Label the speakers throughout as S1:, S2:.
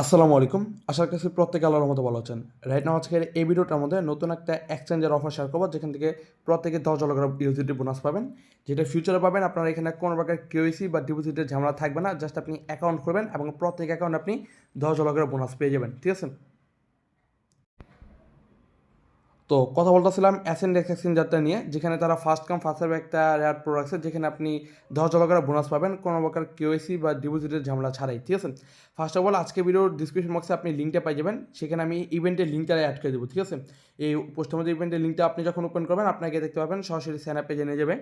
S1: আসসালামু আলাইকুম। আশা করছি প্রত্যেকে আল্লাহর রহমতে ভালো আছেন। রাইট নাও আজকের এই ভিডিওটার মধ্যে নতুন একটা এক্সচেঞ্জের অফার শেয়ার করব, যেখান থেকে প্রত্যেকে 10 ডলার করে ইউএসডিটি বোনাস পাবেন। যেটা ফিউচারে পাবেন, আপনারা এখানে কোনো প্রকার কেওয়াইসি বা ডিপোজিটের ঝামেলা থাকবে না। জাস্ট আপনি অ্যাকাউন্ট করবেন এবং প্রত্যেক অ্যাকাউন্টে আপনি 10 ডলার করে বোনাস পেয়ে যাবেন। ঠিক আছে? তো কথা বলতেছিলাম অ্যাসেন্ডেক্স এক্সচেঞ্জারটা নিয়ে, যেখানে তারা ফার্স্ট কাম ফার্স্ট সার্ভ একটা রেয়ার প্রো রাখছে, যেখানে আপনি 10 ডলার করে বোনাস পাবেন কোনো প্রকার কেওয়াইসি বা ডিপোজিটের ঝামেলা ছাড়াই। ঠিক আছে? ফার্স্ট অফ অল আজকে ভিডিওর ডিসক্রিপশন বক্সে আপনি লিঙ্কটা পাই যাবেন, সেখানে আমি ইভেন্টের লিঙ্কটা অ্যাড করে দেবো। ঠিক আছে? এই পোস্টের মধ্যে ইভেন্টের লিঙ্কটা আপনি যখন ওপেন করবেন, আপনাকে দেখতে পাবেন সরাসরি সাইন আপ পেজে নিয়ে যাবে।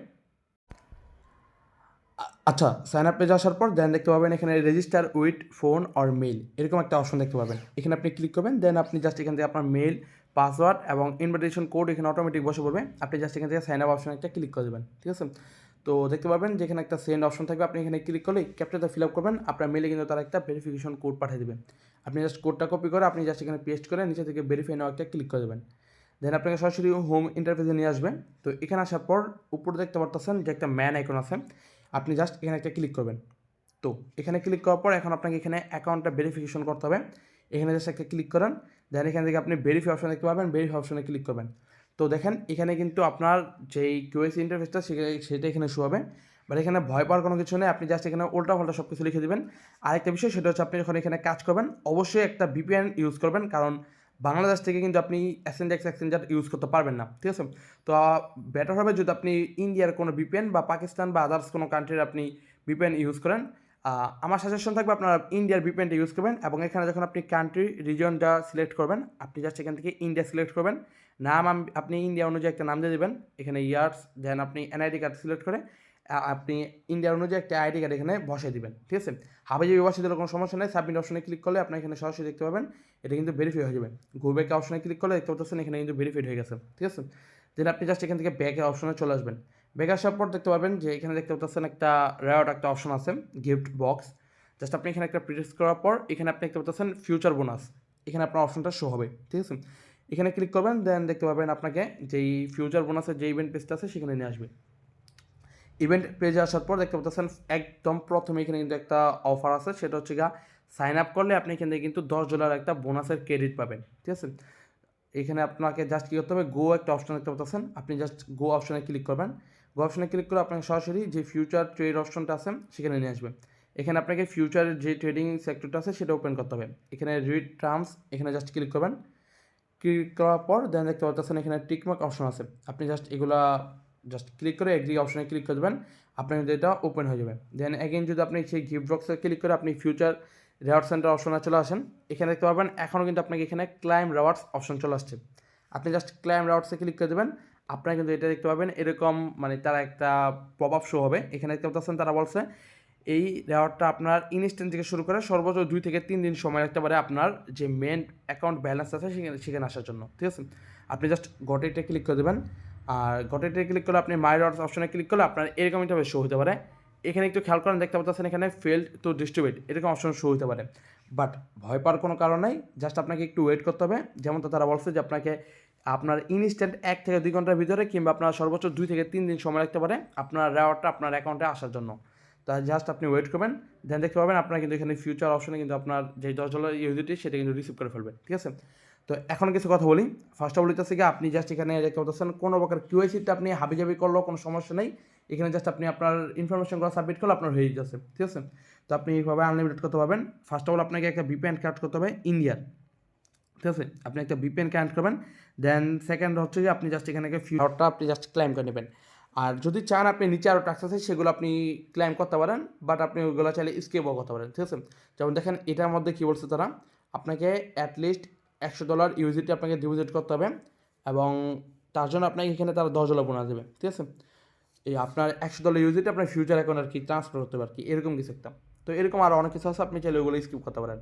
S1: আচ্ছা, সাইন আপ পেজে আসার পর দেন দেখতে পাবেন এখানে register with phone or mail, এরকম একটা অপশন দেখতে পাবেন। এখানে আপনি ক্লিক করবেন, দেন আপনি জাস্ট এখান থেকে আপনার মেইল, পাসওয়ার্ড এবং ইনভিটেশন কোড এখানে অটোমেটিক বসে পড়বে। আপনি জাস্ট এখান থেকে সাইন আপ অপশন একটা ক্লিক করে দেবেন। ঠিক আছে? তো দেখতে পাবেন যেখানে একটা সেন্ড অপশন থাকবে, আপনি এখানে ক্লিক করলেই ক্যাপচাটা ফিল আপ করবেন। আপনার মেইলে কিন্তু তারা একটা ভেরিফিকেশন কোড পাঠিয়ে দেবে। আপনি জাস্ট কোডটা কপি করে আপনি জাস্ট এখানে পেস্ট করে নিচে থেকে ভেরিফাই নাও একটা ক্লিক করে দেবেন। দেন আপনাকে সরাসরি হোম ইন্টারফেসে নিয়ে আসবে। তো এখানে আসার পর উপরে দেখতে পারতেছেন যে একটা ম্যান আইকন আছে, আপনি জাস্ট এখানে একটা ক্লিক করবেন। তো এখানে ক্লিক করার পর এখন আপনাকে এখানে অ্যাকাউন্টটা ভেরিফিকেশন করতে হবে। এখানে জাস্ট একটা ক্লিক করেন, দেন এখান থেকে আপনি ভেরিফাই অপশন দেখতে পাবেন, ভেরিফাই অপশনে ক্লিক করবেন। তো দেখেন এখানে কিন্তু আপনার যেই কিউএসি ইন্টারফেসটা সেটা এখানে শো হবে। বাট এখানে ভয় পাওয়ার কোনো কিছু নেই, আপনি জাস্ট এখানে উল্টাপাল্টা সব কিছু লিখে দেবেন। আরেকটা বিষয় সেটা হচ্ছে, আপনি যখন এখানে কাজ করবেন অবশ্যই একটা ভিপিএন ইউজ করবেন, কারণ বাংলাদেশ থেকে কিন্তু আপনি এসএনডেক্স এক্সচেঞ্জার ইউজ করতে পারবেন না। ঠিক আছে? তো বেটার হবে যদি আপনি ইন্ডিয়ার কোনো ভিপিএন বা পাকিস্তান বা আদার্স কোনো কান্ট্রির আপনি ভিপিএন ইউজ করেন। আমার সাজেশন থাকবে আপনারা ইন্ডিয়ার ভিপিএনটা ইউজ করবেন, এবং এখানে যখন আপনি কান্ট্রি রিজনটা সিলেক্ট করবেন, আপনি জাস্ট এখান থেকে ইন্ডিয়া সিলেক্ট করবেন। নাম আপনি ইন্ডিয়া অনুযায়ী একটা নাম দিয়ে দেবেন, এখানে ইয়ার্স, দেন আপনি এনআইডি কার্ড সিলেক্ট করে আপনি ইন্ডিয়া অনুযায়ী একটা আইডি কার্ড এখানে বসিয়ে দিবেন। ঠিক আছে? হাবিজাবি বসিয়ে দিলে কোনো সমস্যা নেই। সাবমিট অপশনে ক্লিক করলে আপনি এখানে সরাসরি দেখতে পাবেন এটা কিন্তু ভেরিফাই হয়ে যাবে। গো ব্যাক অপশনে ক্লিক করলে দেখতে পাচ্ছেন এখানে কিন্তু ভেরিফাইড হয়ে গেছে। ঠিক আছে? দেন আপনি জাস্ট এখান থেকে ব্যাকের অপশনে চলে আসবেন। ব্যাক আসার পর দেখতে পাবেন যে এখানে দেখতে পাচ্ছেন একটা রেওয়ার্ড একটা অপশন আছে, গিফট বক্স। জাস্ট আপনি এখানে একটা প্রেস করার পর এখানে আপনি দেখতে পাচ্ছেন ফিউচার বোনাস, এখানে আপনার অপশনটা শো হবে। ঠিক আছে? এখানে ক্লিক করবেন, দেন দেখতে পাবেন আপনাকে যেই ফিউচার বোনাসের যে ইভেন্ট পেজটা আছে সেখানে নিয়ে আসবে। ইভেন্ট পেজে আসার পর দেখতে পাচ্ছেন একদম প্রথমে এখানে কিন্তু একটা অফার আছে, সেটা হচ্ছে গা সাইন আপ করলে আপনি এখান থেকে কিন্তু 10 ডলার একটা বোনাসের ক্রেডিট পাবেন। ঠিক আছে? এখানে আপনাকে জাস্ট কী করতে হবে, গো একটা অপশন দেখতে পাচ্ছেন, আপনি জাস্ট গো অপশনে ক্লিক করবেন। গো অপশনে ক্লিক করে আপনাকে সরাসরি যে ফিউচার ট্রেড অপশনটা আছে সেখানে নিয়ে আসবে। এখানে আপনাকে ফিউচারের যে ট্রেডিং সেক্টরটা আছে সেটা ওপেন করতে হবে। এখানে রিড টার্মস এখানে জাস্ট ক্লিক করবেন। ক্লিক করার পর দেন দেখতে পাচ্ছেন এখানে টিকমার্ক অপশন আছে, আপনি জাস্ট এগুলা জাস্ট ক্লিক করে এগ্রি অপশনে ক্লিক করে দেবেন, আপনার কিন্তু এটা ওপেন হয়ে যাবে। দেন অ্যাগেন যদি আপনি সেই গিফট বক্সে ক্লিক করে আপনি ফিউচার রেওয়ার্ড সেন্টার অপশনে চলে আসেন, এখানে দেখতে পাবেন এখনও কিন্তু আপনাকে এখানে ক্লাইম রেওয়ার্ডস অপশন চলে আসছে। আপনি জাস্ট ক্লাইম রেওয়ার্ডসে ক্লিক করে দেবেন, আপনারা কিন্তু এটা দেখতে পাবেন এরকম, মানে তারা একটা পপ আপ শো হবে। এখানে দেখতে পাচ্ছেন তারা বলছে এই রেওয়ার্ডটা আপনার ইনস্ট্যান্ট থেকে শুরু করে সর্বোচ্চ 2 থেকে 3 দিন সময় রাখতে পারে আপনার যে মেন অ্যাকাউন্ট ব্যালেন্স আছে সেখানে আসার জন্য। ঠিক আছে? আপনি জাস্ট গটেটে ক্লিক করে দেবেন, আর গটেটে ক্লিক করলে আপনি মাই রেওয়ার্ডস অপশনে ক্লিক করলে আপনার এরকম একটা শো হতে পারে। এখানে একটু খেয়াল করেন, দেখতে পাচ্ছেন এখানে ফেল্ড টু ডিস্ট্রিবিউট এরকম অপশন শো হতে পারে। বাট ভয় পাওয়ার কোনো কারণ নাই, জাস্ট আপনাকে একটু ওয়েট করতে হবে। যেমন তারা বলছে যে আপনাকে আপনার ইনস্ট্যান্ট 1 থেকে 2 ঘন্টার ভিতরে কিংবা আপনার সর্বোচ্চ 2 থেকে 3 দিন সময় রাখতে পারে আপনার রেওয়ার্ডটা আপনার অ্যাকাউন্টে আসার জন্য। তাই জাস্ট আপনি ওয়েট করবেন, দেন দেখতে পাবেন আপনার কিন্তু এখানে ফিউচার অপশনে কিন্তু আপনার যে 10 ডলার ইউজিটি সেটা কিন্তু রিসিভ করে ফেলবেন। ঠিক আছে? তো এখন কিছু কথা বলি। ফার্স্ট অফ অল হচ্ছে কি, আপনি জাস্ট এখানে দেখতে পাচ্ছেন কোনো প্রকার কিউআইসিটা আপনি হাবিজাবি করলেও কোনো সমস্যা নেই। এখানে জাস্ট আপনি আপনার ইনফরমেশনগুলো সাবমিট করলে আপনার হয়ে যাচ্ছে। ঠিক আছে? তো আপনি এইভাবে আনলিমিটেড করতে পারবেন। ফার্স্ট অফ অল আপনাকে একটা ভিপিএন কানেক্ট করতে হবে ইন্ডিয়ার। ঠিক আছে? আপনি একটা ভিপিএন কানেক্ট করবেন। দেন সেকেন্ড হচ্ছে যে আপনি জাস্ট এখানে ফিউচারটা আপনি জাস্ট ক্লাইম করে নেবেন। আর যদি চান আপনি নিচে আরও টাস্ক আছে সেগুলো আপনি ক্লাইম করতে পারেন, বাট আপনি ওইগুলো চাইলে স্কিপও করতে পারেন। ঠিক আছে? যেমন দেখেন এটার মধ্যে কী বলছে তারা, আপনাকে অ্যাটলিস্ট 100 ডলার ইউজিটি আপনাকে ডিপোজিট করতে হবে, এবং তার জন্য আপনাকে এখানে তারা 10 ডলার বোনাস দেবে। ঠিক আছে? এই আপনার 100 ডলার ইউজিটি আপনার ফিউচার অ্যাকাউন্ট আর কি ট্রান্সফার করতে পারে কি, এরকম কিছু একটা। তো এরকম আরও অনেক কিছু আছে, আপনি চাইলে ওগুলো স্কিপ করতে পারেন।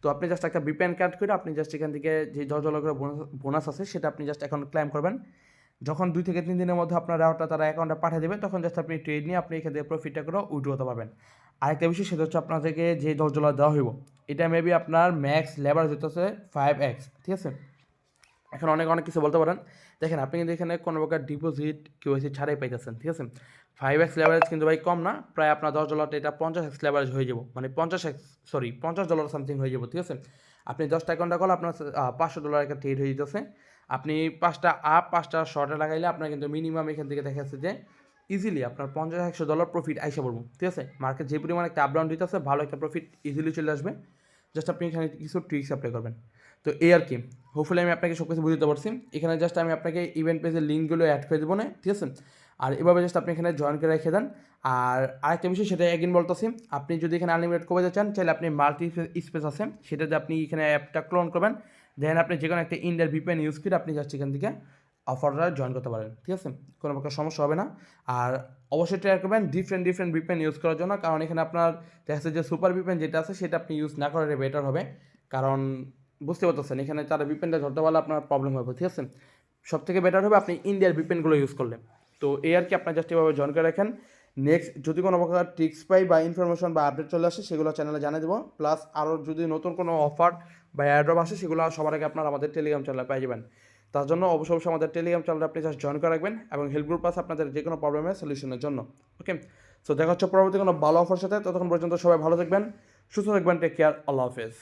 S1: তো আপনি জাস্ট একটা ভিপিএন কার্ড করে আপনি জাস্ট এখান থেকে যে 10 ডলার করে বোনাস আছে সেটা আপনি জাস্ট এখন ক্লাইম করবেন। যখন 2 থেকে 3 দিনের মধ্যে আপনার রেওয়ার্ডটা তারা অ্যাকাউন্টে পাঠিয়ে দেবে, তখন জাস্ট আপনি ট্রেড নিয়ে আপনি এখান থেকে প্রফিটটা করে উইথড্র করতে পারবেন। আরেকটা বিষয় সেটা হচ্ছে আপনাদেরকে যে 10 ডলার দেওয়া হইব, এটা মেবি আপনার ম্যাক্স লেবার হইতেছে 5x। ঠিক আছে? এখন অনেক কিছু বলতে পারেন। দেখেন আপনি কিন্তু এখানে কোনো প্রকার ডিপোজিট কেওয়াইসি ছাড়াই পাইতেছেন, ঠিক আছে? 5x লেভারেজ কিন্তু ভাই কম না, প্রায় আপনার $10 এটা 50x লেভারেজ হয়ে যাব, মানে $50 সামথিং হয়ে যাব, ঠিক আছে? আপনি 10টা অ্যাকাউন্টটা করলে আপনার $500 একটা ট্রেড হয়ে যেতেছে। আপনি 5টা আপ 5টা শর্টে লাগাইলে আপনার কিন্তু মিনিমাম এখান থেকে দেখা যাচ্ছে যে ইজিলি আপনার $50-100 প্রফিট আইসা পড়বো, ঠিক আছে? মার্কেট যে পরিমাণে একটা আপ ডাউন দিতেছে, ভালো একটা প্রফিট ইজিলি চলে আসবে। জাস্ট আপনি এখানে কিছু ট্রিক্স অ্যাপ্লাই করবেন। তো এই আর কি, হোপফুলি আমি আপনাকে সব কিছু বুঝতে পারছি। এখানে জাস্ট আমি আপনাকে ইভেন্ট পেজের লিঙ্কগুলো অ্যাড করে দেবো না, ঠিক আছে? আর এভাবে জাস্ট আপনি এখানে জয়েন করে রেখে দেন। আর আরেকটা বিষয়, সেটা এগেইন বলতেছি, আপনি যদি এখানে আনলিমিটেড করতে চান, চাইলে আপনি মাল্টি স্পেস আছে, সেটাতে আপনি এখানে অ্যাপটা ক্লোন করবেন, দেন আপনি যে কোনো একটা ইন্ডিয়ার ভিপিএন ইউজ করে আপনি জাস্ট এখান থেকে অফারটা জয়েন করতে পারেন, ঠিক আছে? কোনো প্রকার সমস্যা হবে না। আর অবশ্যই ট্রাই করবেন ডিফারেন্ট ভিপিএন ইউজ করার জন্য, কারণ এখানে আপনার দেখা যাচ্ছে যে সুপার ভিপিএন যেটা আছে সেটা আপনি ইউজ না করালে বেটার হবে, কারণ বুঝতে পারতেছেন এখানে তারা ভিপিএনটা ধরতে পারলে আপনার প্রবলেম হবে, ঠিক আছে? সব থেকে বেটার হবে আপনি ইন্ডিয়ার ভিপিএনগুলো ইউজ করলে। তো এই আর কি, আপনার জাস্ট এভাবে জয়েন করে রাখেন। নেক্সট যদি কোনো প্রকার টিপস পাই বা ইনফরমেশন বা আপডেট চলে আসে, সেগুলো চ্যানেলে জানিয়ে দেবো। প্লাস আরও যদি নতুন কোনো অফার বা এয়ারড্রপ আসে, সেগুলো সবার আগে আপনার আমাদের টেলিগ্রাম চ্যানেলে পেয়ে যাবেন। তার জন্য অবশ্যই আমাদের টেলিগ্রাম চ্যানেলটা আপনি জাস্ট জয়েন করে রাখবেন, এবং হেল্প গ্রুপ আছে আপনাদের যে কোনো প্রবলেমের সলিউশনের জন্য। ওকে, সো দেখা হচ্ছে পরবর্তী কোনো ভালো অফার সাথে। ততক্ষণ পর্যন্ত সবাই ভালো থাকবেন, সুস্থ থাকবেন, টেক কেয়ার, আল্লাহ হাফেজ।